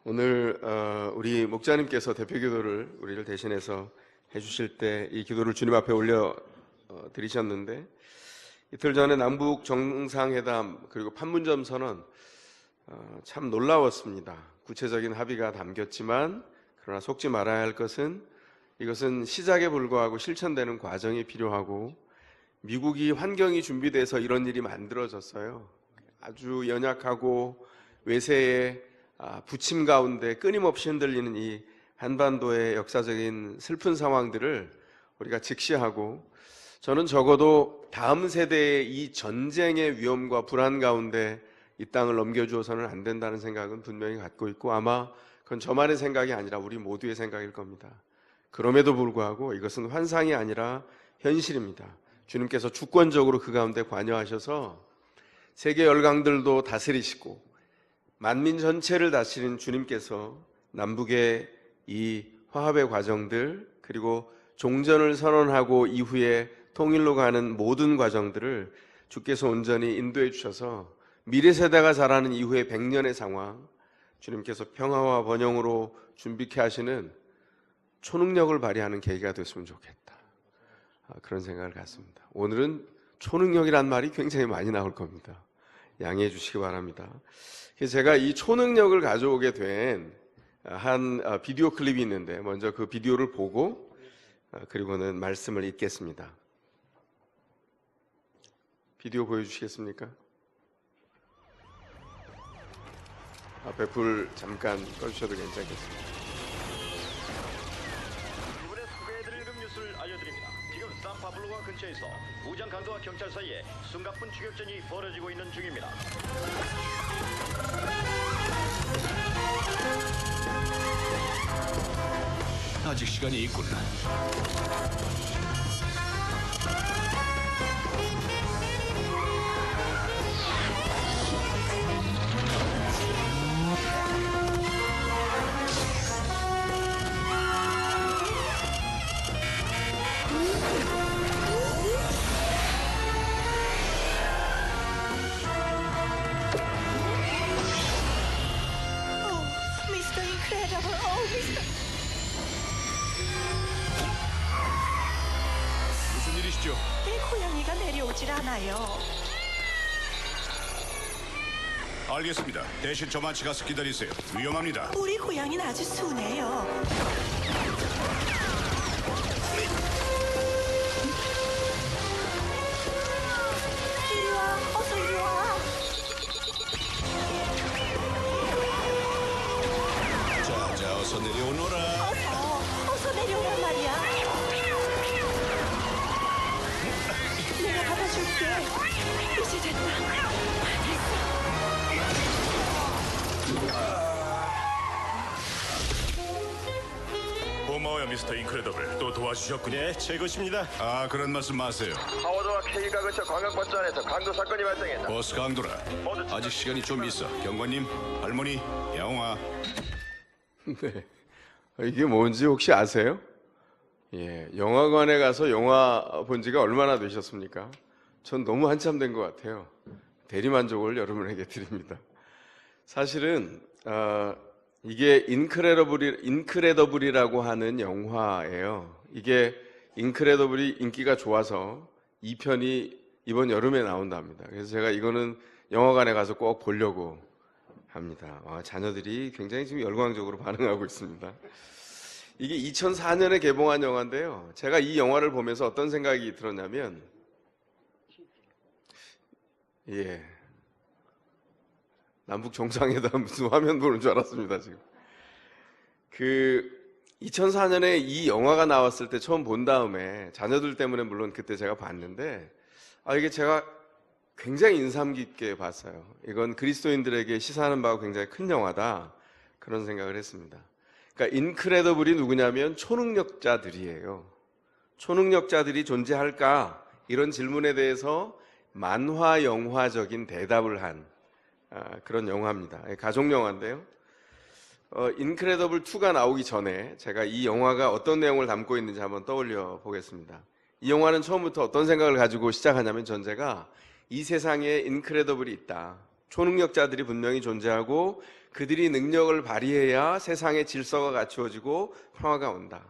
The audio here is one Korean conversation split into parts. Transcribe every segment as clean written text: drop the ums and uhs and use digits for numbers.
오늘 우리 목자님께서 대표기도를 우리를 대신해서 해주실 때 이 기도를 주님 앞에 올려 드리셨는데, 이틀 전에 남북 정상회담 그리고 판문점 선언 참 놀라웠습니다. 구체적인 합의가 담겼지만 그러나 속지 말아야 할 것은 이것은 시작에 불과하고 실천되는 과정이 필요하고, 미국이 환경이 준비돼서 이런 일이 만들어졌어요. 아주 연약하고 외세의 부침 가운데 끊임없이 흔들리는 이 한반도의 역사적인 슬픈 상황들을 우리가 직시하고, 저는 적어도 다음 세대의 이 전쟁의 위험과 불안 가운데 이 땅을 넘겨주어서는 안 된다는 생각은 분명히 갖고 있고, 아마 그건 저만의 생각이 아니라 우리 모두의 생각일 겁니다. 그럼에도 불구하고 이것은 환상이 아니라 현실입니다. 주님께서 주권적으로 그 가운데 관여하셔서 세계 열강들도 다스리시고 만민 전체를 다스리는 주님께서 남북의 이 화합의 과정들, 그리고 종전을 선언하고 이후에 통일로 가는 모든 과정들을 주께서 온전히 인도해 주셔서 미래 세대가 자라는 이후의 100년의 상황, 주님께서 평화와 번영으로 준비케 하시는 초능력을 발휘하는 계기가 됐으면 좋겠다, 그런 생각을 갖습니다. 오늘은 초능력이란 말이 굉장히 많이 나올 겁니다. 양해해 주시기 바랍니다. 제가 이 초능력을 가져오게 된 한 비디오 클립이 있는데, 먼저 그 비디오를 보고 그리고는 말씀을 읽겠습니다. 비디오 보여주시겠습니까? 앞에 불 잠깐 꺼주셔도 괜찮겠습니다. 이번에 소개해드릴 뉴스를 알려드립니다. 지금 산파블로가 근처에서 무장 강도와 경찰 사이에 숨가쁜 추격전이 벌어지고 있는 중입니다. 아직 시간이 있군. Mr. Incredible, Mr. 무슨 일이시죠? 내 고양이가 내려오질 않아요. 알겠습니다. 대신 저만치 가서 기다리세요. 위험합니다. 우리 고양이는 아주 순해요. 이리 와, 어서 이리 와. 자, 어서 내려오너라. 어서 내려오란 말이야. 내가 받아줄게. 이제 됐다. 고마워요, 미스터 인크레더블. 또 도와주셨군요. 네, 제 것입니다. 그런 말씀 마세요. 하워드와 K가 근처 광역버스 안에서 강도 사건이 발생했다. 버스 강도라. 아직 시간이 좀 있어. 경관님, 할머니, 영화. 네. 이게 뭔지 혹시 아세요? 영화관에 가서 영화 본 지가 얼마나 되셨습니까? 전 너무 한참 된 것 같아요. 대리만족을 여러분에게 드립니다. 사실은 이게 인크레더블이라고 하는 영화예요. 이게 인크레더블이 인기가 좋아서 2편이 이번 여름에 나온답니다. 그래서 제가 이거는 영화관에 가서 꼭 보려고 합니다. 자녀들이 굉장히 지금 열광적으로 반응하고 있습니다. 이게 2004년에 개봉한 영화인데요. 제가 이 영화를 보면서 어떤 생각이 들었냐면, 남북 정상회담 무슨 화면 보는 줄 알았습니다, 지금. 2004년에 이 영화가 나왔을 때 처음 본 다음에 자녀들 때문에 물론 그때 제가 봤는데, 이게 제가 굉장히 인상 깊게 봤어요. 이건 그리스도인들에게 시사하는 바가 굉장히 큰 영화다, 그런 생각을 했습니다. 그러니까 인크레더블이 누구냐면 초능력자들이에요. 초능력자들이 존재할까? 이런 질문에 대해서 만화 영화적인 대답을 한 그런 영화입니다. 가족 영화인데요. 인크레더블 2가 나오기 전에 제가 이 영화가 어떤 내용을 담고 있는지 한번 떠올려 보겠습니다. 이 영화는 처음부터 어떤 생각을 가지고 시작하냐면, 전제가 이 세상에 인크레더블이 있다. 초능력자들이 분명히 존재하고 그들이 능력을 발휘해야 세상의 질서가 갖추어지고 평화가 온다.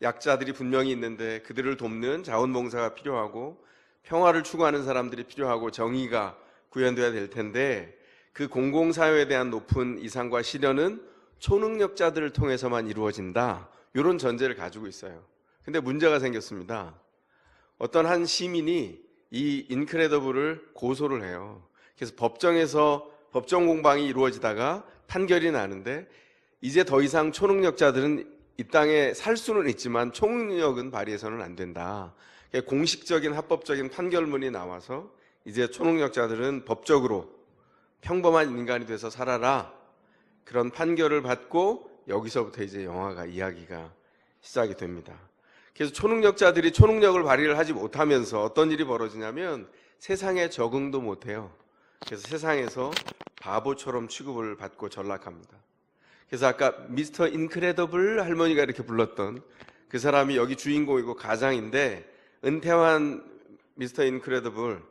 약자들이 분명히 있는데 그들을 돕는 자원봉사가 필요하고 평화를 추구하는 사람들이 필요하고 정의가 구현돼야 될 텐데 그 공공사회에 대한 높은 이상과 실현은 초능력자들을 통해서만 이루어진다. 이런 전제를 가지고 있어요. 근데 문제가 생겼습니다. 어떤 한 시민이 이 인크레더블을 고소를 해요. 그래서 법정에서 법정 공방이 이루어지다가 판결이 나는데 이제 더 이상 초능력자들은 이 땅에 살 수는 있지만 초능력은 발휘해서는 안 된다. 공식적인 합법적인 판결문이 나와서 이제 초능력자들은 법적으로 평범한 인간이 돼서 살아라. 그런 판결을 받고 여기서부터 이제 영화가 이야기가 시작이 됩니다. 그래서 초능력자들이 초능력을 발휘를 하지 못하면서 어떤 일이 벌어지냐면 세상에 적응도 못해요. 그래서 세상에서 바보처럼 취급을 받고 전락합니다. 그래서 아까 미스터 인크레더블 할머니가 이렇게 불렀던 그 사람이 여기 주인공이고 가장인데 은퇴한 미스터 인크레더블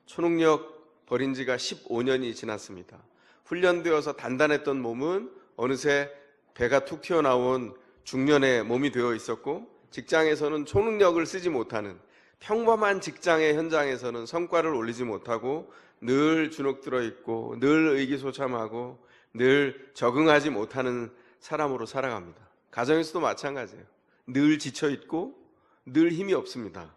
초능력 버린 지가 15년이 지났습니다. 훈련되어서 단단했던 몸은 어느새 배가 툭 튀어나온 중년의 몸이 되어 있었고 직장에서는 초능력을 쓰지 못하는 평범한 직장의 현장에서는 성과를 올리지 못하고 늘 주눅들어 있고 늘 의기소참하고 늘 적응하지 못하는 사람으로 살아갑니다. 가정에서도 마찬가지예요. 늘 지쳐있고 늘 힘이 없습니다.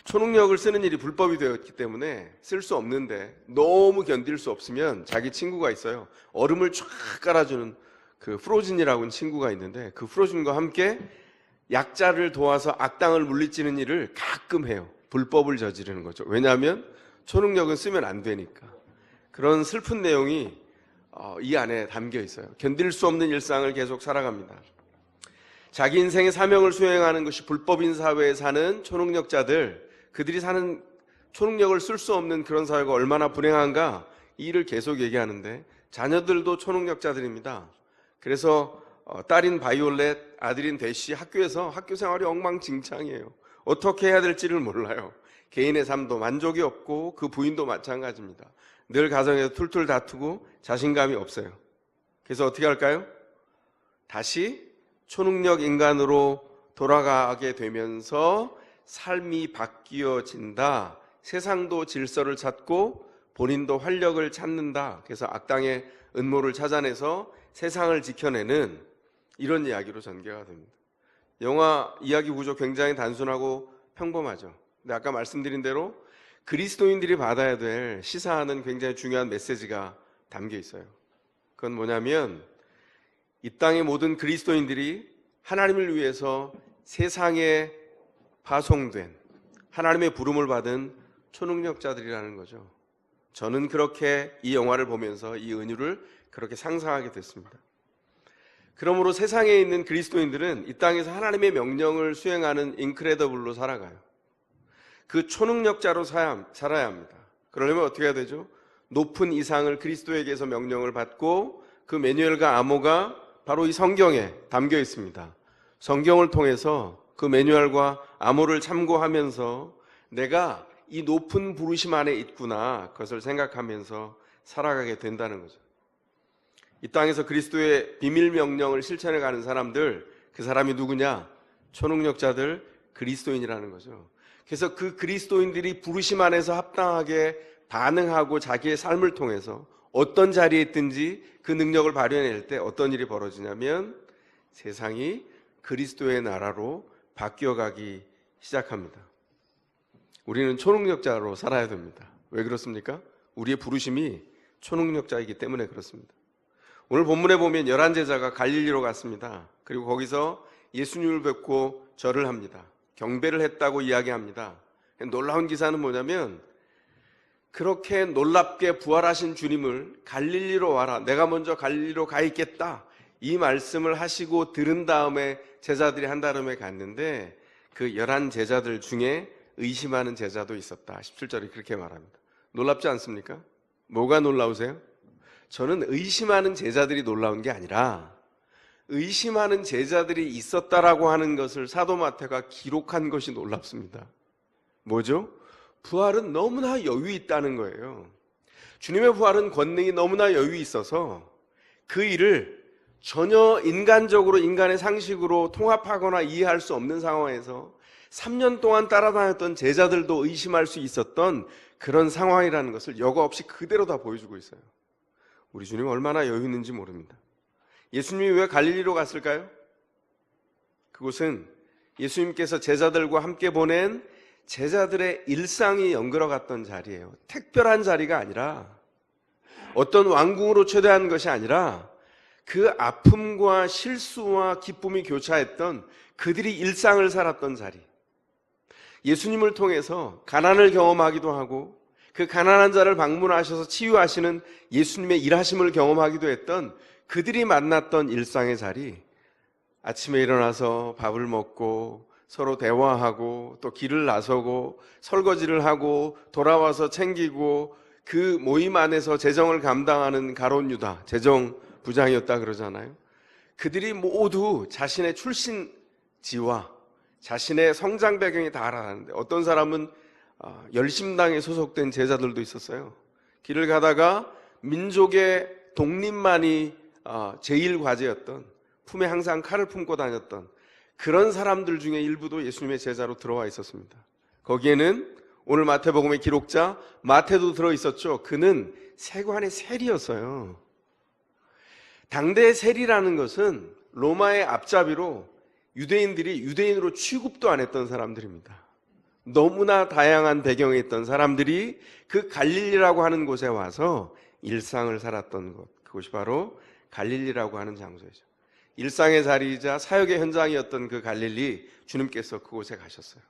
초능력을 쓰는 일이 불법이 되었기 때문에 쓸 수 없는데 너무 견딜 수 없으면 자기 친구가 있어요. 얼음을 쫙 깔아주는 그 프로즌이라고 하는 친구가 있는데 그 프로즌과 함께 약자를 도와서 악당을 물리치는 일을 가끔 해요. 불법을 저지르는 거죠. 왜냐하면 초능력은 쓰면 안 되니까. 그런 슬픈 내용이 이 안에 담겨 있어요. 견딜 수 없는 일상을 계속 살아갑니다. 자기 인생의 사명을 수행하는 것이 불법인 사회에 사는 초능력자들, 그들이 사는 초능력을 쓸 수 없는 그런 사회가 얼마나 불행한가 이 일을 계속 얘기하는데 자녀들도 초능력자들입니다. 그래서 딸인 바이올렛, 아들인 대시 학교에서 학교 생활이 엉망진창이에요. 어떻게 해야 될지를 몰라요. 개인의 삶도 만족이 없고 그 부인도 마찬가지입니다. 늘 가정에서 툴툴 다투고 자신감이 없어요. 그래서 어떻게 할까요? 다시 초능력 인간으로 돌아가게 되면서 삶이 바뀌어진다. 세상도 질서를 찾고 본인도 활력을 찾는다. 그래서 악당의 음모를 찾아내서 세상을 지켜내는 이런 이야기로 전개가 됩니다. 영화 이야기 구조 굉장히 단순하고 평범하죠. 근데 아까 말씀드린 대로 그리스도인들이 받아야 될 시사하는 굉장히 중요한 메시지가 담겨 있어요. 그건 뭐냐면 이 땅의 모든 그리스도인들이 하나님을 위해서 세상에 파송된 하나님의 부름을 받은 초능력자들이라는 거죠. 저는 그렇게 이 영화를 보면서 이 은유를 그렇게 상상하게 됐습니다. 그러므로 세상에 있는 그리스도인들은 이 땅에서 하나님의 명령을 수행하는 인크레더블로 살아가요. 그 초능력자로 살아야 합니다. 그러려면 어떻게 해야 되죠? 높은 이상을 그리스도에게서 명령을 받고 그 매뉴얼과 암호가 바로 이 성경에 담겨 있습니다. 성경을 통해서 그 매뉴얼과 암호를 참고하면서 내가 이 높은 부르심 안에 있구나 그것을 생각하면서 살아가게 된다는 거죠. 이 땅에서 그리스도의 비밀 명령을 실천해 가는 사람들, 그 사람이 누구냐? 초능력자들, 그리스도인이라는 거죠. 그래서 그 그리스도인들이 부르심 안에서 합당하게 반응하고 자기의 삶을 통해서 어떤 자리에 있든지 그 능력을 발휘해낼 때 어떤 일이 벌어지냐면 세상이 그리스도의 나라로 바뀌어가기 시작합니다. 우리는 초능력자로 살아야 됩니다. 왜 그렇습니까? 우리의 부르심이 초능력자이기 때문에 그렇습니다. 오늘 본문에 보면 11제자가 갈릴리로 갔습니다. 그리고 거기서 예수님을 뵙고 절을 합니다. 경배를 했다고 이야기합니다. 놀라운 기사는 뭐냐면 그렇게 놀랍게 부활하신 주님을 갈릴리로 와라. 내가 먼저 갈릴리로 가 있겠다. 이 말씀을 하시고 들은 다음에 제자들이 한달음에 갔는데 그 11제자들 중에 의심하는 제자도 있었다. 17절에 그렇게 말합니다. 놀랍지 않습니까? 뭐가 놀라우세요? 저는 의심하는 제자들이 놀라운 게 아니라 의심하는 제자들이 있었다라고 하는 것을 사도 마태가 기록한 것이 놀랍습니다. 뭐죠? 부활은 너무나 여유 있다는 거예요. 주님의 부활은 권능이 너무나 여유 있어서 그 일을 전혀 인간적으로 인간의 상식으로 통합하거나 이해할 수 없는 상황에서 3년 동안 따라다녔던 제자들도 의심할 수 있었던 그런 상황이라는 것을 여과 없이 그대로 다 보여주고 있어요. 우리 주님 얼마나 여유 있는지 모릅니다. 예수님이 왜 갈릴리로 갔을까요? 그곳은 예수님께서 제자들과 함께 보낸 제자들의 일상이 연결어 갔던 자리예요. 특별한 자리가 아니라, 어떤 왕궁으로 초대한 것이 아니라 그 아픔과 실수와 기쁨이 교차했던 그들이 일상을 살았던 자리. 예수님을 통해서 가난을 경험하기도 하고 그 가난한 자를 방문하셔서 치유하시는 예수님의 일하심을 경험하기도 했던 그들이 만났던 일상의 자리. 아침에 일어나서 밥을 먹고 서로 대화하고 또 길을 나서고 설거지를 하고 돌아와서 챙기고, 그 모임 안에서 재정을 감당하는 가롯 유다, 재정 부장이었다 그러잖아요. 그들이 모두 자신의 출신지와 자신의 성장 배경이 다 알아가는데, 어떤 사람은 열심당에 소속된 제자들도 있었어요. 길을 가다가 민족의 독립만이 제일 과제였던, 품에 항상 칼을 품고 다녔던 그런 사람들 중에 일부도 예수님의 제자로 들어와 있었습니다. 거기에는 오늘 마태복음의 기록자 마태도 들어있었죠. 그는 세관의 세리였어요. 당대의 세리라는 것은 로마의 앞잡이로 유대인들이 유대인으로 취급도 안 했던 사람들입니다. 너무나 다양한 배경에 있던 사람들이 그 갈릴리라고 하는 곳에 와서 일상을 살았던 곳, 그곳이 바로 갈릴리라고 하는 장소이죠. 일상의 자리이자 사역의 현장이었던 그 갈릴리, 주님께서 그곳에 가셨어요.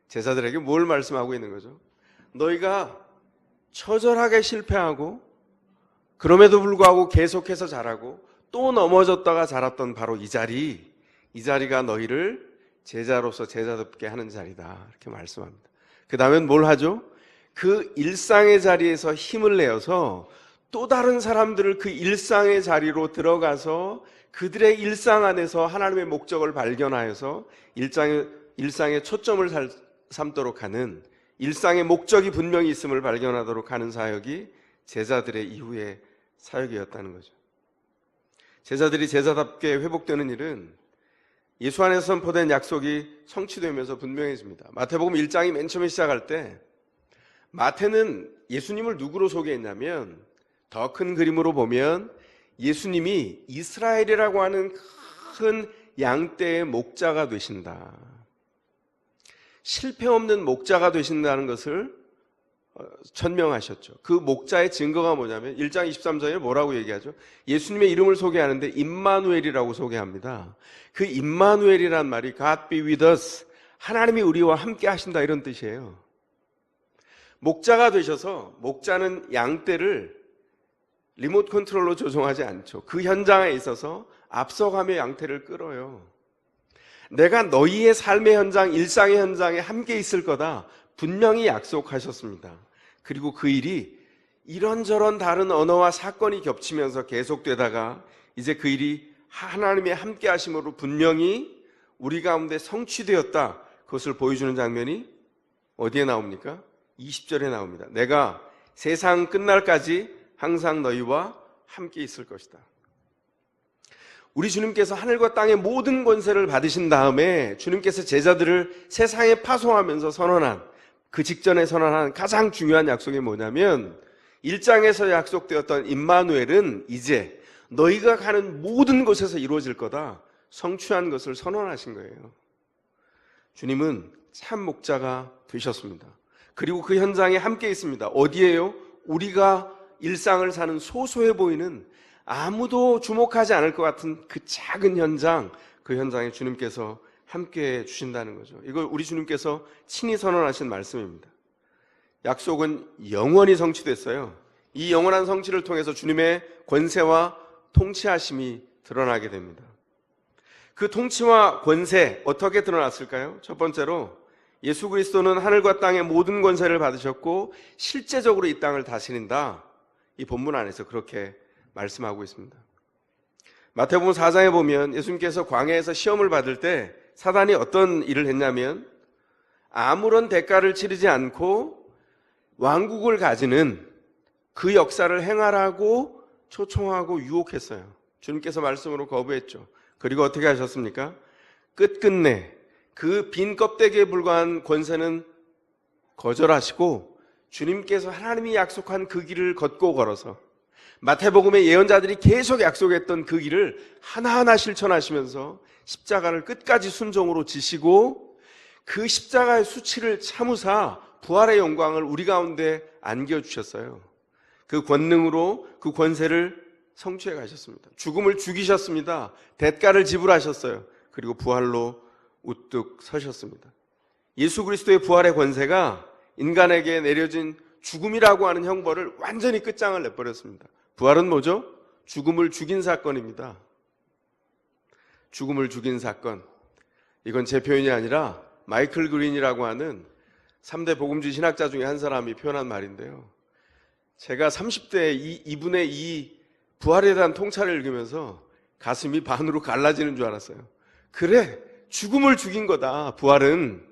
제자들에게 뭘 말씀하고 있는 거죠? 너희가 처절하게 실패하고 그럼에도 불구하고 계속해서 자라고 또 넘어졌다가 자랐던 바로 이 자리가 너희를 제자로서 제자답게 하는 자리다, 이렇게 말씀합니다. 그 다음엔 뭘 하죠? 그 일상의 자리에서 힘을 내어서 또 다른 사람들을 그 일상의 자리로 들어가서 그들의 일상 안에서 하나님의 목적을 발견하여서 일상의 초점을 삼도록 하는, 일상의 목적이 분명히 있음을 발견하도록 하는 사역이 제자들의 이후의 사역이었다는 거죠. 제자들이 제자답게 회복되는 일은 예수 안에서 선포된 약속이 성취되면서 분명해집니다. 마태복음 1장이 맨 처음에 시작할 때 마태는 예수님을 누구로 소개했냐면, 더 큰 그림으로 보면 예수님이 이스라엘이라고 하는 큰 양떼의 목자가 되신다, 실패 없는 목자가 되신다는 것을 천명하셨죠. 그 목자의 증거가 뭐냐면 1장 23절에 뭐라고 얘기하죠? 예수님의 이름을 소개하는데 임마누엘이라고 소개합니다. 그 임마누엘이란 말이 God be with us, 하나님이 우리와 함께 하신다, 이런 뜻이에요. 목자가 되셔서, 목자는 양떼를 리모트 컨트롤로 조종하지 않죠. 그 현장에 있어서 앞서가며 양떼를 끌어요. 내가 너희의 삶의 현장, 일상의 현장에 함께 있을 거다 분명히 약속하셨습니다. 그리고 그 일이 이런저런 다른 언어와 사건이 겹치면서 계속되다가 이제 그 일이 하나님의 함께 하심으로 분명히 우리 가운데 성취되었다, 그것을 보여주는 장면이 어디에 나옵니까? 20절에 나옵니다. 내가 세상 끝날까지 항상 너희와 함께 있을 것이다. 우리 주님께서 하늘과 땅의 모든 권세를 받으신 다음에 주님께서 제자들을 세상에 파송하면서 선언한, 그 직전에 선언한 가장 중요한 약속이 뭐냐면 1장에서 약속되었던 임마누엘은 이제 너희가 가는 모든 곳에서 이루어질 거다, 성취한 것을 선언하신 거예요. 주님은 참 목자가 되셨습니다. 그리고 그 현장에 함께 있습니다. 어디예요? 우리가 일상을 사는 소소해 보이는, 아무도 주목하지 않을 것 같은 그 작은 현장, 그 현장에 주님께서 함께 주신다는 거죠. 이걸 우리 주님께서 친히 선언하신 말씀입니다. 약속은 영원히 성취됐어요. 이 영원한 성취를 통해서 주님의 권세와 통치하심이 드러나게 됩니다. 그 통치와 권세 어떻게 드러났을까요? 첫 번째로 예수 그리스도는 하늘과 땅의 모든 권세를 받으셨고 실제적으로 이 땅을 다스린다, 이 본문 안에서 그렇게 말씀하고 있습니다. 마태복음 4장에 보면 예수님께서 광야에서 시험을 받을 때 사단이 어떤 일을 했냐면, 아무런 대가를 치르지 않고 왕국을 가지는 그 역사를 행하라고 초청하고 유혹했어요. 주님께서 말씀으로 거부했죠. 그리고 어떻게 하셨습니까? 끝끝내 그 빈 껍데기에 불과한 권세는 거절하시고 주님께서 하나님이 약속한 그 길을 걷고 걸어서 마태복음의 예언자들이 계속 약속했던 그 길을 하나하나 실천하시면서 십자가를 끝까지 순종으로 지시고 그 십자가의 수치를 참으사 부활의 영광을 우리 가운데 안겨주셨어요. 그 권능으로 그 권세를 성취해 가셨습니다. 죽음을 죽이셨습니다. 대가를 지불하셨어요. 그리고 부활로 우뚝 서셨습니다. 예수 그리스도의 부활의 권세가 인간에게 내려진 죽음이라고 하는 형벌을 완전히 끝장을 내버렸습니다. 부활은 뭐죠? 죽음을 죽인 사건입니다. 죽음을 죽인 사건. 이건 제 표현이 아니라 마이클 그린이라고 하는 3대 복음주의 신학자 중에 한 사람이 표현한 말인데요. 제가 30대 이분의 이 부활에 대한 통찰을 읽으면서 가슴이 반으로 갈라지는 줄 알았어요. 그래, 죽음을 죽인 거다. 부활은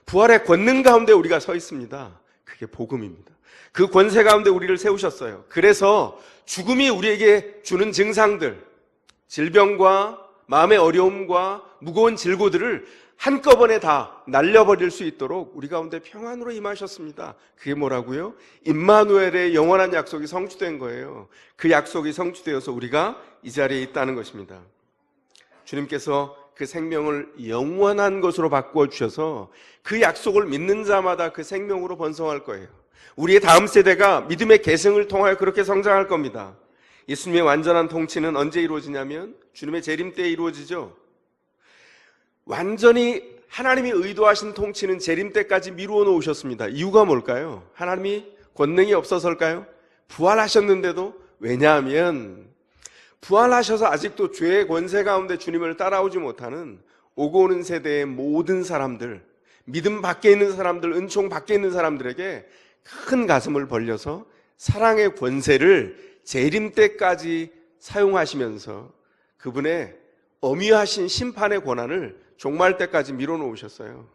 부활의 권능 가운데 우리가 서 있습니다. 그게 복음입니다. 그 권세 가운데 우리를 세우셨어요. 그래서 죽음이 우리에게 주는 증상들, 질병과 마음의 어려움과 무거운 질고들을 한꺼번에 다 날려버릴 수 있도록 우리 가운데 평안으로 임하셨습니다. 그게 뭐라고요? 임마누엘의 영원한 약속이 성취된 거예요. 그 약속이 성취되어서 우리가 이 자리에 있다는 것입니다. 주님께서 그 생명을 영원한 것으로 바꾸어 주셔서 그 약속을 믿는 자마다 그 생명으로 번성할 거예요. 우리의 다음 세대가 믿음의 계승을 통하여 그렇게 성장할 겁니다. 예수님의 완전한 통치는 언제 이루어지냐면 주님의 재림 때에 이루어지죠. 완전히 하나님이 의도하신 통치는 재림 때까지 미루어 놓으셨습니다. 이유가 뭘까요? 하나님이 권능이 없어서일까요? 부활하셨는데도. 왜냐하면 부활하셔서 아직도 죄의 권세 가운데 주님을 따라오지 못하는 오고 오는 세대의 모든 사람들, 믿음 밖에 있는 사람들, 은총 밖에 있는 사람들에게 큰 가슴을 벌려서 사랑의 권세를 재림 때까지 사용하시면서 그분의 엄위하신 심판의 권한을 종말 때까지 밀어놓으셨어요.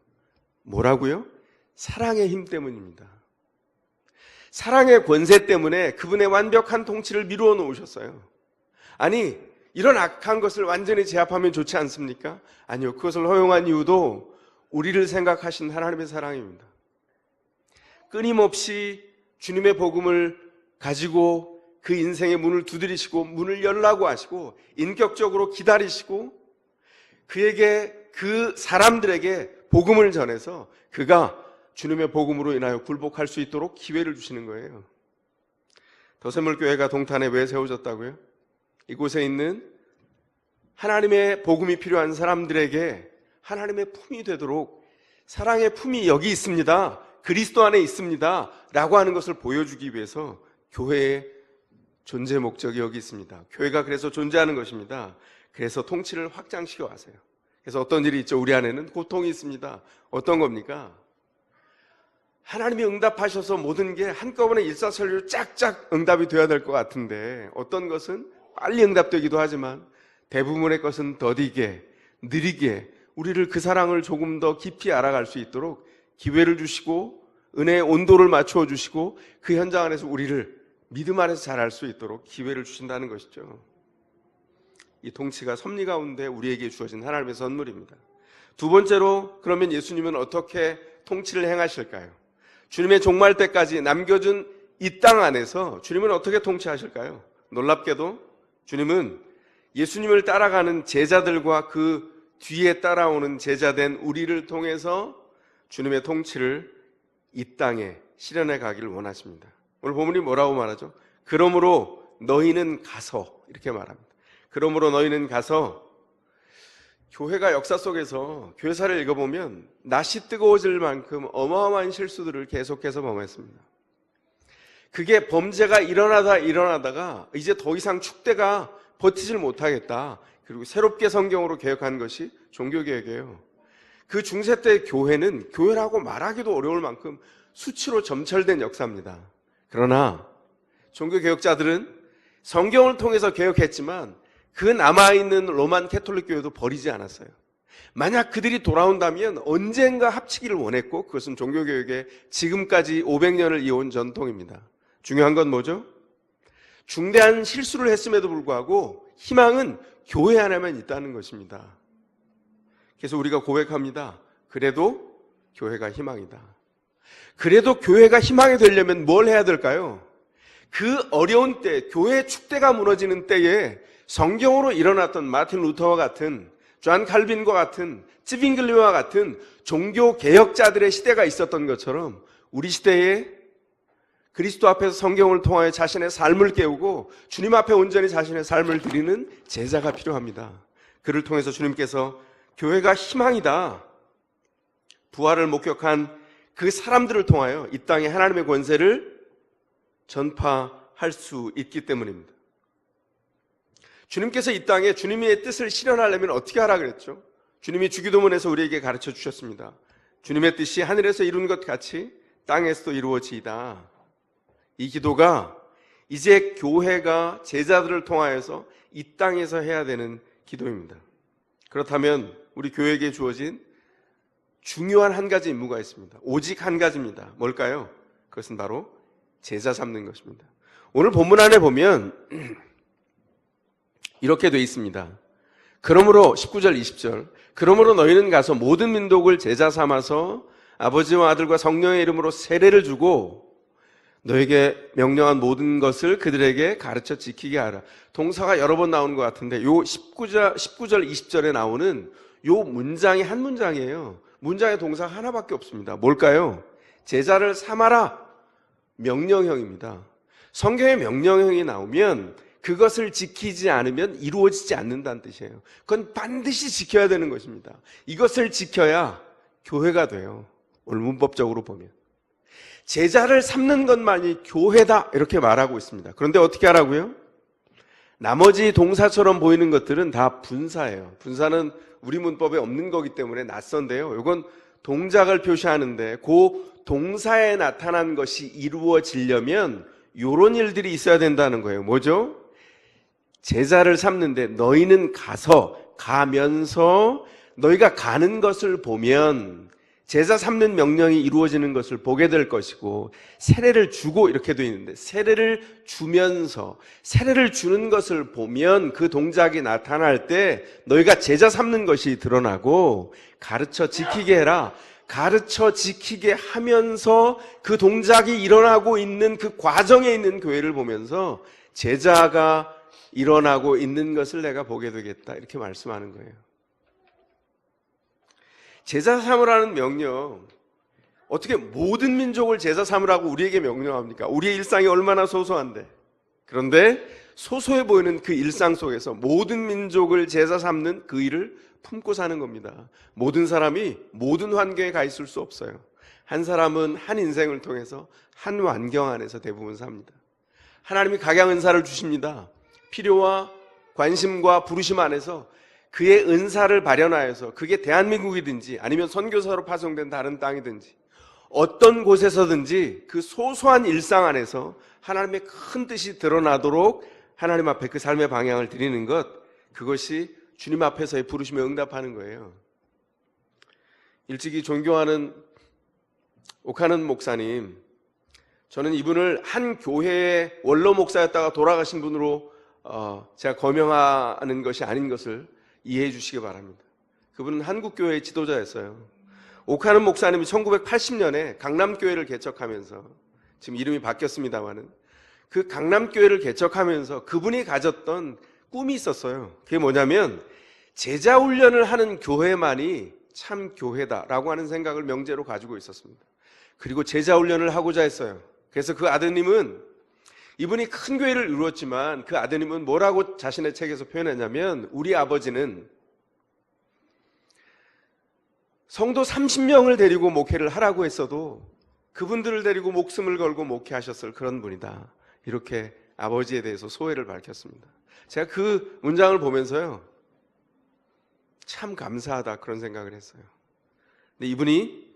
뭐라고요? 사랑의 힘 때문입니다. 사랑의 권세 때문에 그분의 완벽한 통치를 미루어 놓으셨어요. 아니, 이런 악한 것을 완전히 제압하면 좋지 않습니까? 아니요, 그것을 허용한 이유도 우리를 생각하신 하나님의 사랑입니다. 끊임없이 주님의 복음을 가지고 그 인생의 문을 두드리시고 문을 열라고 하시고 인격적으로 기다리시고 그에게, 그 사람들에게 복음을 전해서 그가 주님의 복음으로 인하여 굴복할 수 있도록 기회를 주시는 거예요. 더샘물교회가 동탄에 왜 세워졌다고요? 이곳에 있는 하나님의 복음이 필요한 사람들에게 하나님의 품이 되도록 사랑의 품이 여기 있습니다, 그리스도 안에 있습니다 라고 하는 것을 보여주기 위해서 교회의 존재 목적이 여기 있습니다. 교회가 그래서 존재하는 것입니다. 그래서 통치를 확장시켜 가세요. 그래서 어떤 일이 있죠? 우리 안에는 고통이 있습니다. 어떤 겁니까? 하나님이 응답하셔서 모든 게 한꺼번에 일사천리로 짝짝 응답이 되어야 될 것 같은데 어떤 것은 빨리 응답되기도 하지만 대부분의 것은 더디게, 느리게 우리를 그 사랑을 조금 더 깊이 알아갈 수 있도록 기회를 주시고 은혜의 온도를 맞추어 주시고 그 현장 안에서 우리를 믿음 안에서 잘할 수 있도록 기회를 주신다는 것이죠. 이 통치가 섭리 가운데 우리에게 주어진 하나님의 선물입니다. 두 번째로, 그러면 예수님은 어떻게 통치를 행하실까요? 주님의 종말 때까지 남겨준 이 땅 안에서 주님은 어떻게 통치하실까요? 놀랍게도 주님은 예수님을 따라가는 제자들과 그 뒤에 따라오는 제자된 우리를 통해서 주님의 통치를 이 땅에 실현해 가기를 원하십니다. 오늘 본문이 뭐라고 말하죠? 그러므로 너희는 가서, 이렇게 말합니다. 그러므로 너희는 가서, 교회가 역사 속에서 교회사를 읽어보면 낯이 뜨거워질 만큼 어마어마한 실수들을 계속해서 범했습니다. 그게 범죄가 일어나다가 이제 더 이상 축대가 버티질 못하겠다. 그리고 새롭게 성경으로 개혁한 것이 종교개혁이에요. 그 중세 때 교회는 교회라고 말하기도 어려울 만큼 수치로 점철된 역사입니다. 그러나 종교개혁자들은 성경을 통해서 개혁했지만 그 남아있는 로만 캐톨릭 교회도 버리지 않았어요. 만약 그들이 돌아온다면 언젠가 합치기를 원했고 그것은 종교개혁의 지금까지 500년을 이어온 전통입니다. 중요한 건 뭐죠? 중대한 실수를 했음에도 불구하고 희망은 교회 안에만 있다는 것입니다. 그래서 우리가 고백합니다. 그래도 교회가 희망이다. 그래도 교회가 희망이 되려면 뭘 해야 될까요? 그 어려운 때, 교회의 축대가 무너지는 때에 성경으로 일어났던 마틴 루터와 같은, 존 칼빈과 같은, 찌빙글리와 같은 종교 개혁자들의 시대가 있었던 것처럼 우리 시대에 그리스도 앞에서 성경을 통하여 자신의 삶을 깨우고 주님 앞에 온전히 자신의 삶을 드리는 제자가 필요합니다. 그를 통해서 주님께서 교회가 희망이다, 부활을 목격한 그 사람들을 통하여 이 땅에 하나님의 권세를 전파할 수 있기 때문입니다. 주님께서 이 땅에 주님의 뜻을 실현하려면 어떻게 하라 그랬죠? 주님이 주기도문에서 우리에게 가르쳐 주셨습니다. 주님의 뜻이 하늘에서 이룬 것 같이 땅에서도 이루어지이다. 이 기도가 이제 교회가 제자들을 통하여서 이 땅에서 해야 되는 기도입니다. 그렇다면 우리 교회에게 주어진 중요한 한 가지 임무가 있습니다. 오직 한 가지입니다. 뭘까요? 그것은 바로 제자 삼는 것입니다. 오늘 본문 안에 보면 이렇게 돼 있습니다. 그러므로 19절 20절 그러므로 너희는 가서 모든 민족을 제자 삼아서 아버지와 아들과 성령의 이름으로 세례를 주고 너에게 명령한 모든 것을 그들에게 가르쳐 지키게 하라. 동사가 여러 번 나오는 것 같은데 요 19절 20절에 나오는 요 문장이 한 문장이에요. 문장의 동사가 하나밖에 없습니다. 뭘까요? 제자를 삼아라. 명령형입니다. 성경에 명령형이 나오면 그것을 지키지 않으면 이루어지지 않는다는 뜻이에요. 그건 반드시 지켜야 되는 것입니다. 이것을 지켜야 교회가 돼요. 오늘 문법적으로 보면 제자를 삼는 것만이 교회다 이렇게 말하고 있습니다. 그런데 어떻게 하라고요? 나머지 동사처럼 보이는 것들은 다 분사예요. 분사는 우리 문법에 없는 거기 때문에 낯선데요. 이건 동작을 표시하는데 그 동사에 나타난 것이 이루어지려면 이런 일들이 있어야 된다는 거예요. 뭐죠? 제자를 삼는데 너희는 가면서 너희가 가는 것을 보면 제자 삼는 명령이 이루어지는 것을 보게 될 것이고 세례를 주고 이렇게 되어 있는데 세례를 주면서 세례를 주는 것을 보면 그 동작이 나타날 때 너희가 제자 삼는 것이 드러나고 가르쳐 지키게 해라. 가르쳐 지키게 하면서 그 동작이 일어나고 있는 그 과정에 있는 교회를 보면서 제자가 일어나고 있는 것을 내가 보게 되겠다 이렇게 말씀하는 거예요. 제자 삼으라는 명령, 어떻게 모든 민족을 제자 삼으라고 우리에게 명령합니까? 우리의 일상이 얼마나 소소한데. 그런데 소소해 보이는 그 일상 속에서 모든 민족을 제자 삼는 그 일을 품고 사는 겁니다. 모든 사람이 모든 환경에 가 있을 수 없어요. 한 사람은 한 인생을 통해서 한 환경 안에서 대부분 삽니다. 하나님이 각양 은사를 주십니다. 필요와 관심과 부르심 안에서 그의 은사를 발현하여서 그게 대한민국이든지 아니면 선교사로 파송된 다른 땅이든지 어떤 곳에서든지 그 소소한 일상 안에서 하나님의 큰 뜻이 드러나도록 하나님 앞에 그 삶의 방향을 드리는 것, 그것이 주님 앞에서의 부르심에 응답하는 거예요. 일찍이 존경하는 오카는 목사님, 저는 이분을 한 교회의 원로 목사였다가 돌아가신 분으로 제가 거명하는 것이 아닌 것을 이해해 주시기 바랍니다. 그분은 한국교회의 지도자였어요. 오카는 목사님이 1980년에 강남교회를 개척하면서, 지금 이름이 바뀌었습니다마는, 그 강남교회를 개척하면서 그분이 가졌던 꿈이 있었어요. 그게 뭐냐면 제자 훈련을 하는 교회만이 참 교회다라고 하는 생각을 명제로 가지고 있었습니다. 그리고 제자 훈련을 하고자 했어요. 그래서 그 아드님은, 이분이 큰 교회를 이루었지만 그 아드님은 뭐라고 자신의 책에서 표현했냐면, 우리 아버지는 성도 30명을 데리고 목회를 하라고 했어도 그분들을 데리고 목숨을 걸고 목회하셨을 그런 분이다. 이렇게 아버지에 대해서 소회를 밝혔습니다. 제가 그 문장을 보면서요, 참 감사하다 그런 생각을 했어요. 근데 이분이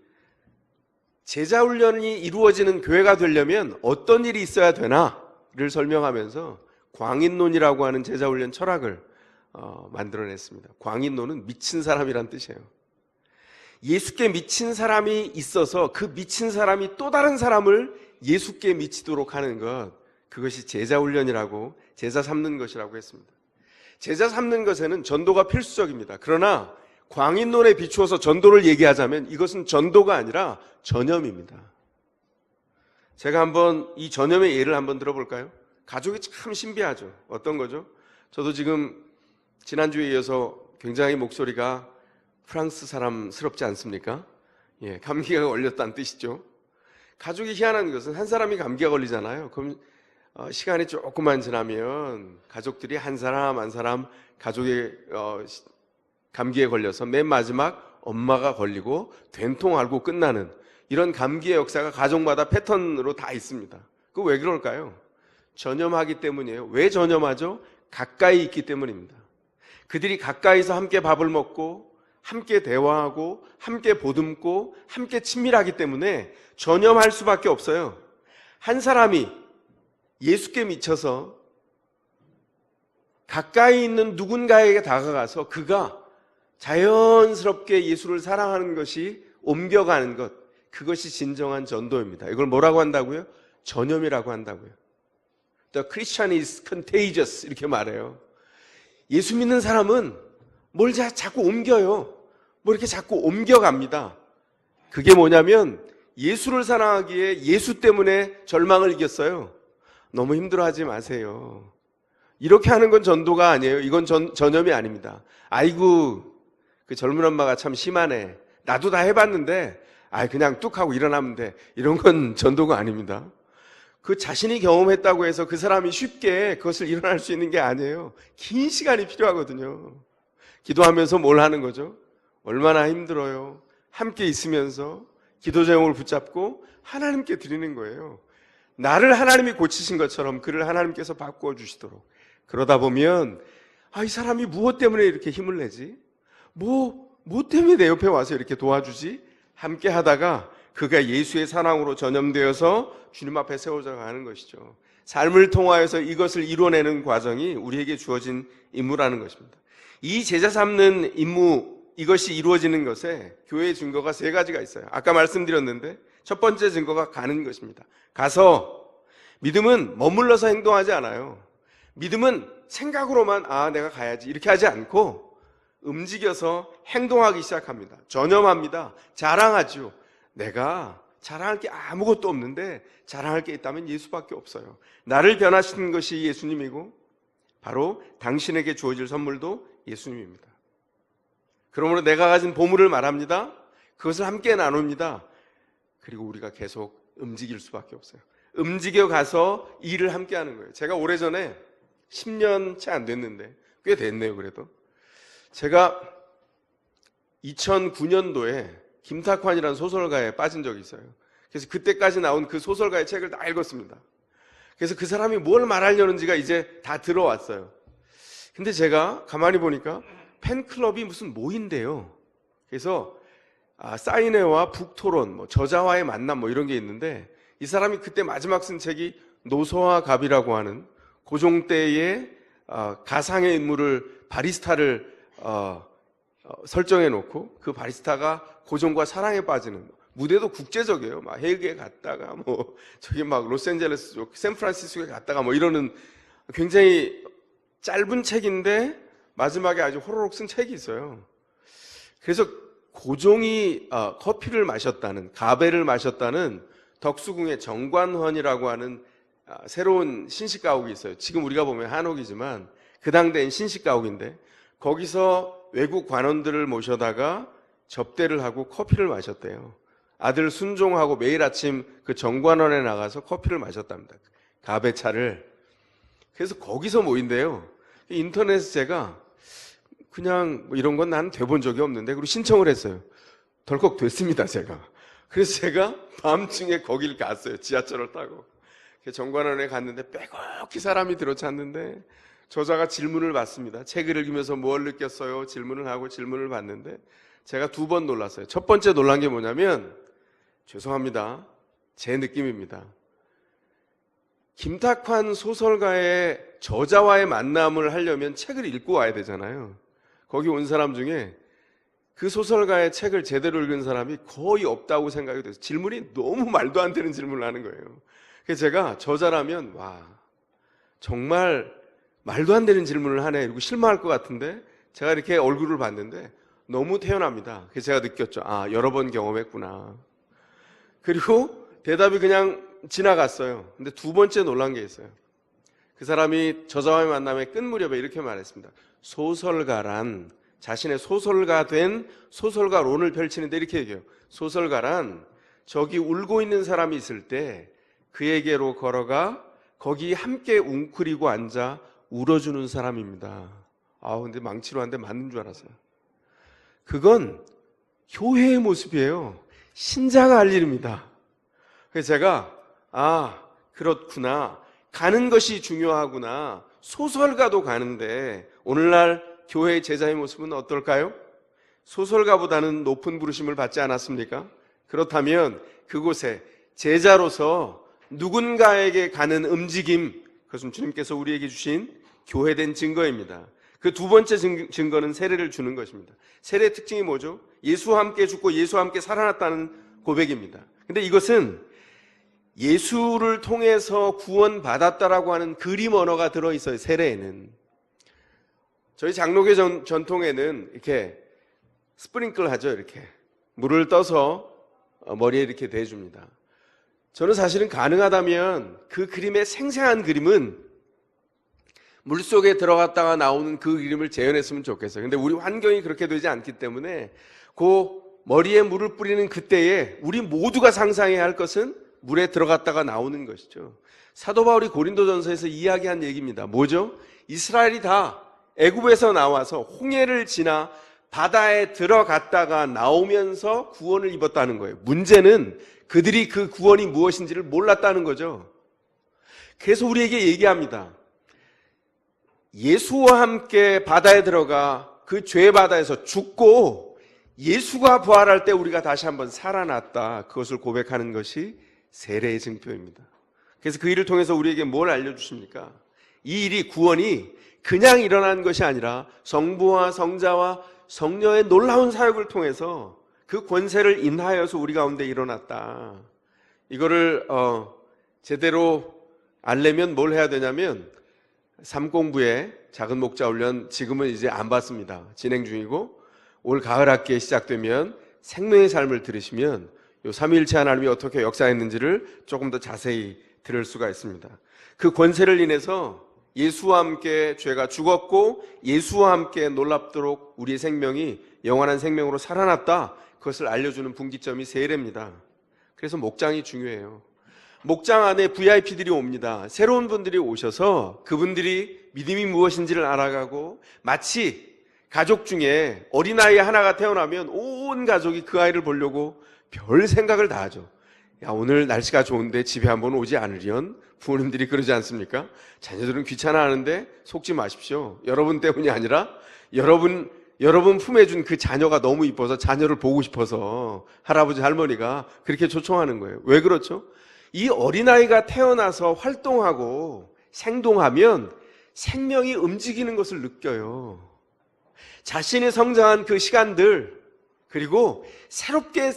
제자 훈련이 이루어지는 교회가 되려면 어떤 일이 있어야 되나를 설명하면서 광인론이라고 하는 제자 훈련 철학을 만들어냈습니다. 광인론은 미친 사람이란 뜻이에요. 예수께 미친 사람이 있어서 그 미친 사람이 또 다른 사람을 예수께 미치도록 하는 것, 그것이 제자 훈련이라고, 제자 삼는 것이라고 했습니다. 제자 삼는 것에는 전도가 필수적입니다. 그러나 광인론에 비추어서 전도를 얘기하자면 이것은 전도가 아니라 전염입니다. 제가 한번 이 전염의 예를 한번 들어볼까요? 가족이 참 신비하죠. 어떤 거죠? 저도 지금 지난주에 이어서 굉장히 목소리가 프랑스 사람스럽지 않습니까? 예, 감기가 걸렸다는 뜻이죠. 가족이 희한한 것은 한 사람이 감기가 걸리잖아요. 그럼 시간이 조금만 지나면 가족들이 한 사람 한 사람 가족의 감기에 걸려서 맨 마지막 엄마가 걸리고 된통 앓고 끝나는 이런 감기의 역사가 가족마다 패턴으로 다 있습니다. 그 왜 그럴까요? 전염하기 때문이에요. 왜 전염하죠? 가까이 있기 때문입니다. 그들이 가까이서 함께 밥을 먹고 함께 대화하고 함께 보듬고 함께 친밀하기 때문에 전염할 수밖에 없어요. 한 사람이 예수께 미쳐서 가까이 있는 누군가에게 다가가서 그가 자연스럽게 예수를 사랑하는 것이 옮겨가는 것, 그것이 진정한 전도입니다. 이걸 뭐라고 한다고요? 전염이라고 한다고요. The Christian is contagious 이렇게 말해요. 예수 믿는 사람은 뭘 자꾸 옮겨요. 뭐 이렇게 자꾸 옮겨갑니다. 그게 뭐냐면 예수를 사랑하기에 예수 때문에 절망을 이겼어요. 너무 힘들어하지 마세요. 이렇게 하는 건 전도가 아니에요. 이건 전염이 아닙니다. 아이고 그 젊은 엄마가 참 심하네. 나도 다 해봤는데 그냥 뚝 하고 일어나면 돼. 이런 건 전도가 아닙니다. 그 자신이 경험했다고 해서 그 사람이 쉽게 그것을 일어날 수 있는 게 아니에요. 긴 시간이 필요하거든요. 기도하면서 뭘 하는 거죠? 얼마나 힘들어요. 함께 있으면서 기도 제목을 붙잡고 하나님께 드리는 거예요. 나를 하나님이 고치신 것처럼 그를 하나님께서 바꾸어 주시도록. 그러다 보면 이 사람이 무엇 때문에 이렇게 힘을 내지? 뭐 때문에 내 옆에 와서 이렇게 도와주지? 함께 하다가 그가 예수의 사랑으로 전염되어서 주님 앞에 세워져 가는 것이죠. 삶을 통하여서 이것을 이뤄내는 과정이 우리에게 주어진 임무라는 것입니다. 이 제자 삼는 임무, 이것이 이루어지는 것에 교회의 증거가 3가지가 있어요. 아까 말씀드렸는데 첫 번째 증거가 가는 것입니다. 가서 믿음은 머물러서 행동하지 않아요. 믿음은 생각으로만 내가 가야지 이렇게 하지 않고 움직여서 행동하기 시작합니다. 전염합니다. 자랑하죠. 내가 자랑할 게 아무것도 없는데 자랑할 게 있다면 예수밖에 없어요. 나를 변화시키는 것이 예수님이고 바로 당신에게 주어질 선물도 예수님입니다. 그러므로 내가 가진 보물을 말합니다. 그것을 함께 나눕니다. 그리고 우리가 계속 움직일 수밖에 없어요. 움직여 가서 일을 함께 하는 거예요. 제가 오래전에 10년 채 안 됐는데 꽤 됐네요. 그래도 제가 2009년도에 김탁환이라는 소설가에 빠진 적이 있어요. 그래서 그때까지 나온 그 소설가의 책을 다 읽었습니다. 그래서 그 사람이 뭘 말하려는지가 이제 다 들어왔어요. 근데 제가 가만히 보니까 팬클럽이 무슨 모인대요. 그래서 사인회와 북토론, 저자와의 만남 이런 게 있는데 이 사람이 그때 마지막 쓴 책이 노소와 갑이라고 하는 고종 때의 가상의 인물을 바리스타를 설정해 놓고 그 바리스타가 고종과 사랑에 빠지는 무대도 국제적이에요. 막 헤이그에 갔다가 저기 막 로스앤젤레스 쪽 샌프란시스코에 갔다가 이러는 굉장히 짧은 책인데 마지막에 아주 호로록 쓴 책이 있어요. 그래서 고종이 커피를 마셨다는, 가베를 마셨다는 덕수궁의 정관헌이라고 하는 새로운 신식가옥이 있어요. 지금 우리가 보면 한옥이지만 그 당대엔 신식가옥인데 거기서 외국 관원들을 모셔다가 접대를 하고 커피를 마셨대요. 아들 순종하고 매일 아침 그 정관원에 나가서 커피를 마셨답니다. 가베차를. 그래서 거기서 모인대요. 인터넷에 제가 그냥 이런 건 난 돼본 적이 없는데 그리고 신청을 했어요. 덜컥 됐습니다. 제가. 그래서 제가 밤중에 거길 갔어요. 지하철을 타고. 정관원에 갔는데 빼곡히 사람이 들어찼는데 저자가 질문을 받습니다. 책을 읽으면서 뭘 느꼈어요? 질문을 하고 질문을 받는데 제가 2번 놀랐어요. 첫 번째 놀란 게 뭐냐면 죄송합니다. 제 느낌입니다. 김탁환 소설가의 저자와의 만남을 하려면 책을 읽고 와야 되잖아요. 거기 온 사람 중에 그 소설가의 책을 제대로 읽은 사람이 거의 없다고 생각이 돼서 질문이 너무 말도 안 되는 질문을 하는 거예요. 그래서 제가 저자라면 정말 말도 안 되는 질문을 하네. 이러고 실망할 것 같은데 제가 이렇게 얼굴을 봤는데 너무 태연합니다. 그래서 제가 느꼈죠. 아, 여러 번 경험했구나. 그리고 대답이 그냥 지나갔어요. 근데 두 번째 놀란 게 있어요. 그 사람이 저자와의 만남의 끝 무렵에 이렇게 말했습니다. 소설가란, 자신의 소설가 된 소설가론을 펼치는데 이렇게 얘기해요. 소설가란 저기 울고 있는 사람이 있을 때 그에게로 걸어가 거기 함께 웅크리고 앉아 울어주는 사람입니다. 아, 근데 망치로 한 대 맞는 줄 알았어요. 그건 교회의 모습이에요. 신자가 할 일입니다. 그래서 제가 아, 그렇구나. 가는 것이 중요하구나. 소설가도 가는데 오늘날 교회의 제자의 모습은 어떨까요? 소설가보다는 높은 부르심을 받지 않았습니까? 그렇다면 그곳에 제자로서 누군가에게 가는 움직임, 그것은 주님께서 우리에게 주신 교회된 증거입니다. 그 두 번째 증거는 세례를 주는 것입니다. 세례의 특징이 뭐죠? 예수와 함께 죽고 예수와 함께 살아났다는 고백입니다. 근데 이것은 예수를 통해서 구원받았다라고 하는 그림 언어가 들어있어요. 세례에는. 저희 장로교 전통에는 이렇게 스프링클 하죠. 이렇게 물을 떠서 머리에 이렇게 대줍니다. 저는 사실은 가능하다면 그 그림의 생생한 그림은 물속에 들어갔다가 나오는 그 그림을 재현했으면 좋겠어요. 근데 우리 환경이 그렇게 되지 않기 때문에 그 머리에 물을 뿌리는 그때에 우리 모두가 상상해야 할 것은 물에 들어갔다가 나오는 것이죠. 사도 바울이 고린도전서에서 이야기한 얘기입니다. 뭐죠? 이스라엘이 다 애굽에서 나와서 홍해를 지나 바다에 들어갔다가 나오면서 구원을 입었다는 거예요. 문제는 그들이 그 구원이 무엇인지를 몰랐다는 거죠. 그래서 우리에게 얘기합니다. 예수와 함께 바다에 들어가 그 죄의 바다에서 죽고 예수가 부활할 때 우리가 다시 한번 살아났다. 그것을 고백하는 것이 세례의 증표입니다. 그래서 그 일을 통해서 우리에게 뭘 알려주십니까? 이 일이, 구원이 그냥 일어난 것이 아니라 성부와 성자와 성녀의 놀라운 사역을 통해서 그 권세를 인하여서 우리 가운데 일어났다. 이거를 제대로 알려면 뭘 해야 되냐면 삼공부의 작은 목자 훈련 지금은 이제 안 받습니다. 진행 중이고 올 가을 학기에 시작되면 생명의 삶을 들으시면 요 삼위일체 하나님이 어떻게 역사했는지를 조금 더 자세히 들을 수가 있습니다. 그 권세를 인해서 예수와 함께 죄가 죽었고 예수와 함께 놀랍도록 우리의 생명이 영원한 생명으로 살아났다. 그것을 알려주는 분기점이 세례입니다. 그래서 목장이 중요해요. 목장 안에 VIP들이 옵니다. 새로운 분들이 오셔서 그분들이 믿음이 무엇인지를 알아가고 마치 가족 중에 어린아이 하나가 태어나면 온 가족이 그 아이를 보려고 별 생각을 다 하죠. 야, 오늘 날씨가 좋은데 집에 한번 오지 않으련? 부모님들이 그러지 않습니까? 자녀들은 귀찮아하는데 속지 마십시오. 여러분 때문이 아니라 여러분 품에 준 그 자녀가 너무 이뻐서 자녀를 보고 싶어서 할아버지 할머니가 그렇게 초청하는 거예요. 왜 그렇죠? 이 어린아이가 태어나서 활동하고 생동하면 생명이 움직이는 것을 느껴요. 자신이 성장한 그 시간들, 그리고 새롭게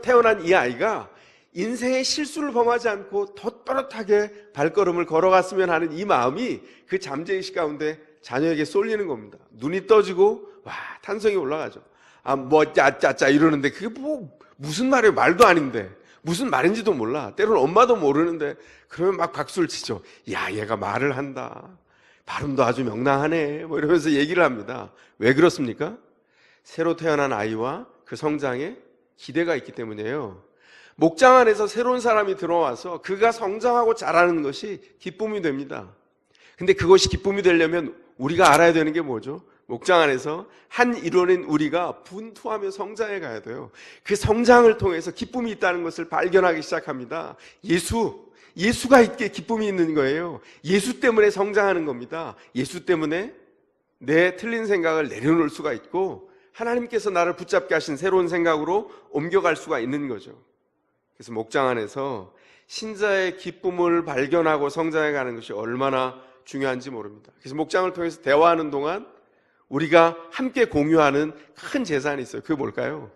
태어난 이 아이가 인생의 실수를 범하지 않고 덧떠렷하게 발걸음을 걸어갔으면 하는 이 마음이 그 잠재의식 가운데 자녀에게 쏠리는 겁니다. 눈이 떠지고 와, 탄성이 올라가죠. 짜짜짜 이러는데 그게 무슨 말이에요? 말도 아닌데 무슨 말인지도 몰라. 때로는 엄마도 모르는데 그러면 막 박수를 치죠. 야, 얘가 말을 한다. 발음도 아주 명랑하네. 뭐 이러면서 얘기를 합니다. 왜 그렇습니까? 새로 태어난 아이와 그 성장에 기대가 있기 때문이에요. 목장 안에서 새로운 사람이 들어와서 그가 성장하고 자라는 것이 기쁨이 됩니다. 근데 그것이 기쁨이 되려면 우리가 알아야 되는 게 뭐죠? 목장 안에서 한 일원인 우리가 분투하며 성장해 가야 돼요. 그 성장을 통해서 기쁨이 있다는 것을 발견하기 시작합니다. 예수가 있기에 기쁨이 있는 거예요. 예수 때문에 성장하는 겁니다. 예수 때문에 내 틀린 생각을 내려놓을 수가 있고 하나님께서 나를 붙잡게 하신 새로운 생각으로 옮겨갈 수가 있는 거죠. 그래서 목장 안에서 신자의 기쁨을 발견하고 성장해가는 것이 얼마나 중요한지 모릅니다. 그래서 목장을 통해서 대화하는 동안 우리가 함께 공유하는 큰 재산이 있어요. 그게 뭘까요?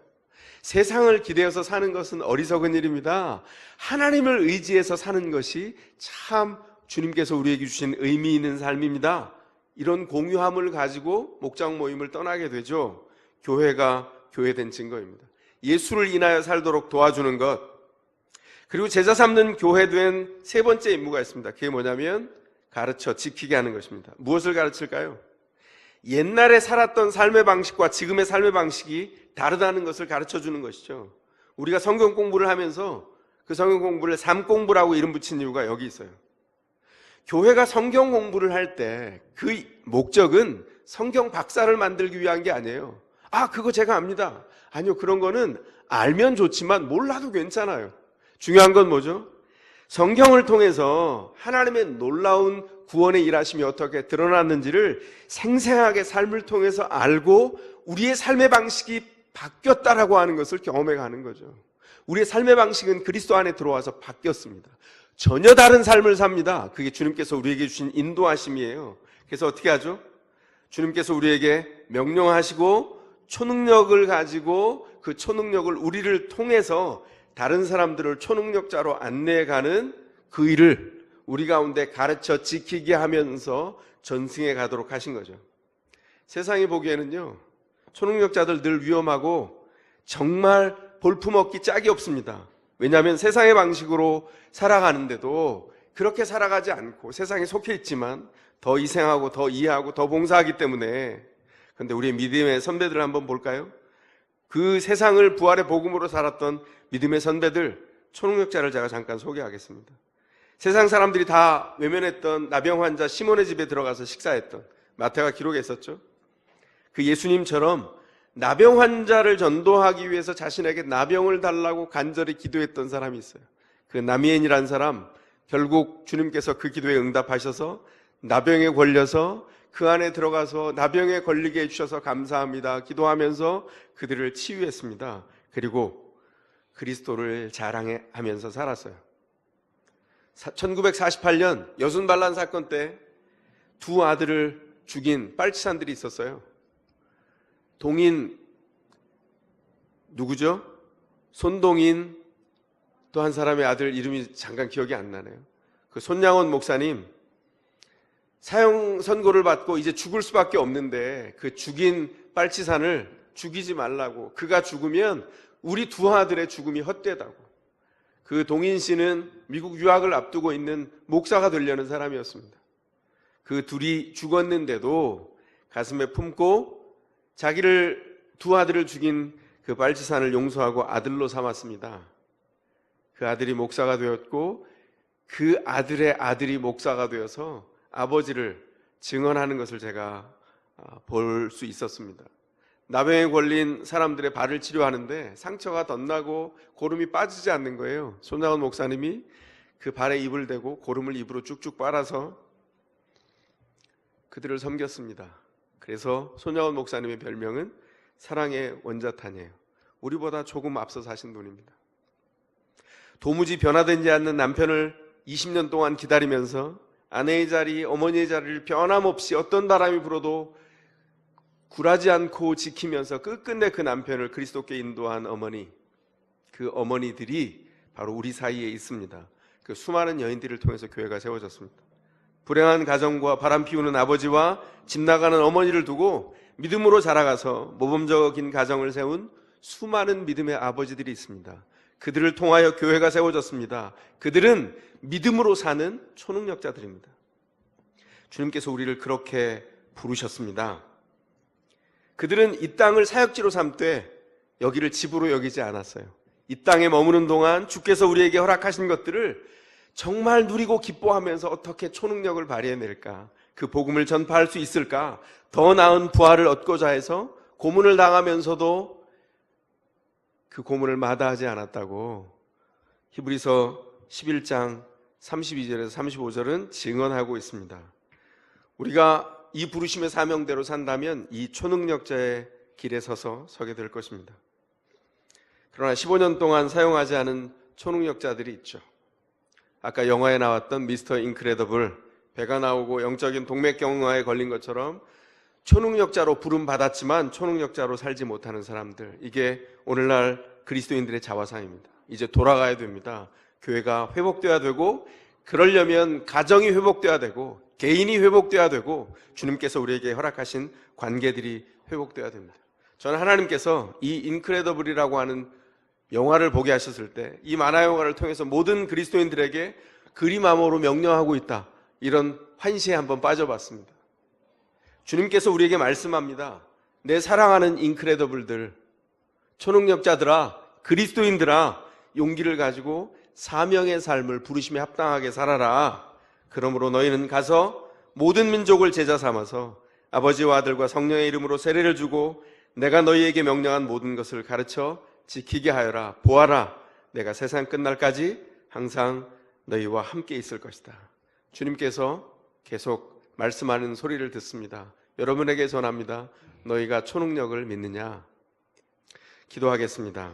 세상을 기대어서 사는 것은 어리석은 일입니다. 하나님을 의지해서 사는 것이 참 주님께서 우리에게 주신 의미 있는 삶입니다. 이런 공유함을 가지고 목장 모임을 떠나게 되죠. 교회가 교회된 증거입니다. 예수를 인하여 살도록 도와주는 것. 그리고 제자 삼는 교회된 세 번째 임무가 있습니다. 그게 뭐냐면 가르쳐 지키게 하는 것입니다. 무엇을 가르칠까요? 옛날에 살았던 삶의 방식과 지금의 삶의 방식이 다르다는 것을 가르쳐 주는 것이죠. 우리가 성경 공부를 하면서 그 성경 공부를 삶 공부라고 이름 붙인 이유가 여기 있어요. 교회가 성경 공부를 할 때 그 목적은 성경 박사를 만들기 위한 게 아니에요. 그거 제가 압니다. 아니요, 그런 거는 알면 좋지만 몰라도 괜찮아요. 중요한 건 뭐죠? 성경을 통해서 하나님의 놀라운 구원의 일하심이 어떻게 드러났는지를 생생하게 삶을 통해서 알고 우리의 삶의 방식이 바뀌었다라고 하는 것을 경험해 가는 거죠. 우리의 삶의 방식은 그리스도 안에 들어와서 바뀌었습니다. 전혀 다른 삶을 삽니다. 그게 주님께서 우리에게 주신 인도하심이에요. 그래서 어떻게 하죠? 주님께서 우리에게 명령하시고 초능력을 가지고 그 초능력을 우리를 통해서 다른 사람들을 초능력자로 안내해가는 그 일을 우리 가운데 가르쳐 지키게 하면서 전승해 가도록 하신 거죠. 세상이 보기에는요, 초능력자들 늘 위험하고 정말 볼품없기 짝이 없습니다. 왜냐하면 세상의 방식으로 살아가는데도 그렇게 살아가지 않고 세상에 속해 있지만 더 희생하고 더 이해하고 더 봉사하기 때문에. 그런데 우리 믿음의 선배들을 한번 볼까요? 그 세상을 부활의 복음으로 살았던 믿음의 선배들, 초능력자를 제가 잠깐 소개하겠습니다. 세상 사람들이 다 외면했던 나병 환자 시몬의 집에 들어가서 식사했던, 마태가 기록했었죠. 그 예수님처럼 나병 환자를 전도하기 위해서 자신에게 나병을 달라고 간절히 기도했던 사람이 있어요. 그 나미엔이라는 사람, 결국 주님께서 그 기도에 응답하셔서 나병에 걸려서 그 안에 들어가서 나병에 걸리게 해주셔서 감사합니다 기도하면서 그들을 치유했습니다. 그리고 그리스도를 자랑하면서 살았어요. 1948년 여순반란 사건 때 두 아들을 죽인 빨치산들이 있었어요. 동인 누구죠? 손동인, 또 한 사람의 아들 이름이 잠깐 기억이 안 나네요. 그 손양원 목사님 사형 선고를 받고 이제 죽을 수밖에 없는데 그 죽인 빨치산을 죽이지 말라고, 그가 죽으면 우리 두 아들의 죽음이 헛되다고. 그 동인 씨는 미국 유학을 앞두고 있는 목사가 되려는 사람이었습니다. 그 둘이 죽었는데도 가슴에 품고 자기를 두 아들을 죽인 그 빨치산을 용서하고 아들로 삼았습니다. 그 아들이 목사가 되었고 그 아들의 아들이 목사가 되어서 아버지를 증언하는 것을 제가 볼 수 있었습니다. 나병에 걸린 사람들의 발을 치료하는데 상처가 덧나고 고름이 빠지지 않는 거예요. 손양원 목사님이 그 발에 입을 대고 고름을 입으로 쭉쭉 빨아서 그들을 섬겼습니다. 그래서 손양원 목사님의 별명은 사랑의 원자탄이에요. 우리보다 조금 앞서 사신 분입니다. 도무지 변화되지 않는 남편을 20년 동안 기다리면서 아내의 자리, 어머니의 자리를 변함없이 어떤 바람이 불어도 굴하지 않고 지키면서 끝끝내 그 남편을 그리스도께 인도한 어머니, 그 어머니들이 바로 우리 사이에 있습니다. 그 수많은 여인들을 통해서 교회가 세워졌습니다. 불행한 가정과 바람 피우는 아버지와 집 나가는 어머니를 두고 믿음으로 자라가서 모범적인 가정을 세운 수많은 믿음의 아버지들이 있습니다. 그들을 통하여 교회가 세워졌습니다. 그들은 믿음으로 사는 초능력자들입니다. 주님께서 우리를 그렇게 부르셨습니다. 그들은 이 땅을 사역지로 삼되 여기를 집으로 여기지 않았어요. 이 땅에 머무는 동안 주께서 우리에게 허락하신 것들을 정말 누리고 기뻐하면서 어떻게 초능력을 발휘해낼까, 그 복음을 전파할 수 있을까, 더 나은 부활을 얻고자 해서 고문을 당하면서도 그 고문을 마다하지 않았다고 히브리서 11장 32절에서 35절은 증언하고 있습니다. 우리가 이 부르심의 사명대로 산다면 이 초능력자의 길에 서게 될 것입니다. 그러나 15년 동안 사용하지 않은 초능력자들이 있죠. 아까 영화에 나왔던 미스터 인크레더블, 배가 나오고 영적인 동맥경화에 걸린 것처럼 초능력자로 부름받았지만 초능력자로 살지 못하는 사람들, 이게 오늘날 그리스도인들의 자화상입니다. 이제 돌아가야 됩니다. 교회가 회복돼야 되고 그러려면 가정이 회복돼야 되고 개인이 회복돼야 되고 주님께서 우리에게 허락하신 관계들이 회복돼야 됩니다. 저는 하나님께서 이 인크레더블이라고 하는 영화를 보게 하셨을 때 이 만화 영화를 통해서 모든 그리스도인들에게 그리마모로 명령하고 있다, 이런 환시에 한번 빠져봤습니다. 주님께서 우리에게 말씀합니다. 내 사랑하는 인크레더블들, 초능력자들아, 그리스도인들아, 용기를 가지고 사명의 삶을 부르심에 합당하게 살아라. 그러므로 너희는 가서 모든 민족을 제자 삼아서 아버지와 아들과 성령의 이름으로 세례를 주고 내가 너희에게 명령한 모든 것을 가르쳐 지키게 하여라. 보아라, 내가 세상 끝날까지 항상 너희와 함께 있을 것이다. 주님께서 계속 말씀하는 소리를 듣습니다. 여러분에게 전합니다. 너희가 초능력을 믿느냐? 기도하겠습니다.